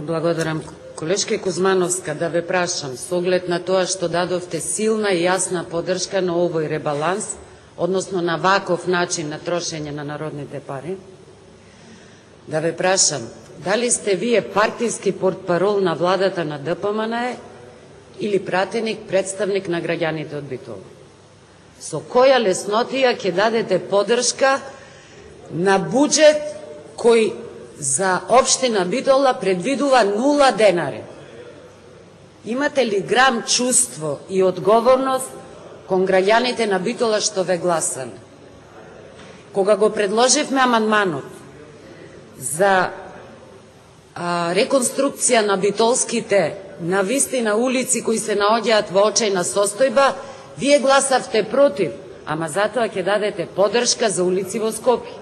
Благодарам. Колешке Кузмановска, да ве прашам, со оглед на тоа што дадовте силна и јасна поддршка на овој ребаланс, односно на ваков начин на трошење на народните пари, да ве прашам, дали сте вие партиски портпарол на владата на ДПМН или пратеник, представник на граѓаните од Битола? Со која леснотија ќе дадете поддршка на буџет кој за општина Битола предвидува 0 денари? Имате ли грам чувство и одговорност кон граѓаните на Битола што ве гласале? Кога го предложивме амандманот за реконструкција на битолските навистина улици кои се наоѓаат во очајна состојба, вие гласавте против, ама затоа ќе дадете поддршка за улици во Скопје.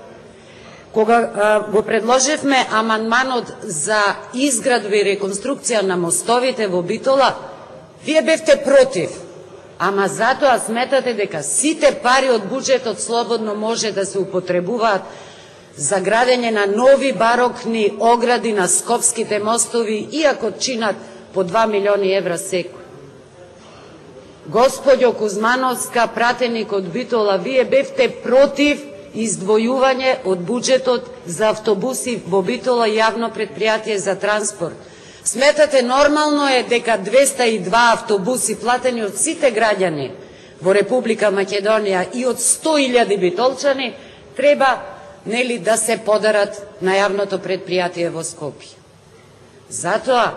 Кога го предложивме амандманот за изградба и реконструкција на мостовите во Битола, вие бевте против, ама затоа сметате дека сите пари од буџетот слободно може да се употребуваат за градење на нови барокни огради на скопските мостови, иако чинат по 2 милиони евра секој. Господјо Кузмановска, пратеник од Битола, вие бевте против издвојување од буџетот за автобуси во Битола јавно предпријатие за транспорт. Сметате нормално е дека 202 автобуси платени од сите граѓани во Република Македонија и од 100.000 битолчани треба да се подарат на јавното предпријатие во Скопје. Затоа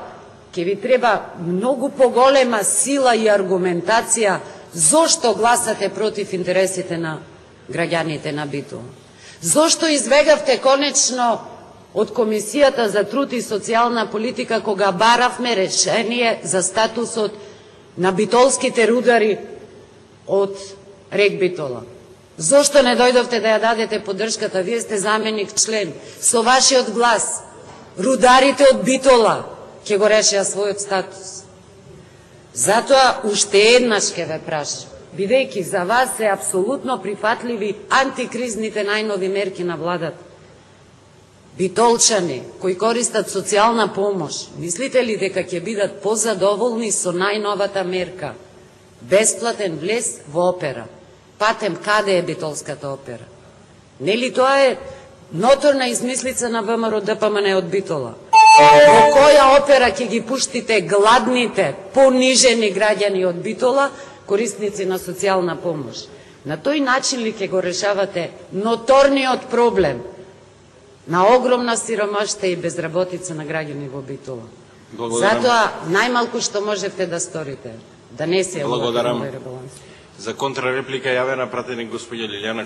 ќе ви треба многу поголема сила и аргументација зошто гласате против интересите на граѓаните на Битола. Зошто избегавте конечно од Комисијата за труд и социјална политика кога баравме решение за статусот на битолските рудари од РЕК Битола? Зошто не дојдовте да ја дадете поддршката? Вие сте заменик член. Со вашиот глас рударите од Битола ќе го решеа својот статус. Затоа уште еднаш ќе ве прашам, бидејќи за вас се апсолутно прифатливи антикризните најнови мерки на владата. Битолчани кои користат социјална помош, мислите ли дека ќе бидат позадоволни со најновата мерка? Бесплатен влез во опера. Патем, каде е битолската опера? Нели тоа е ноторна измислица на ВМРО ДПМН од Битола? Во која опера ќе ги пуштите гладните, понижени граѓани од Битола, корисници на социјална помош? На тој начин ли ќе го решавате ноторниот проблем на огромна сиромаштва и безработица на граѓани во Битола? Затоа најмалку што можете да сторите, да не се Благодарам. За контрареплика јавена пратеник господја Лилјана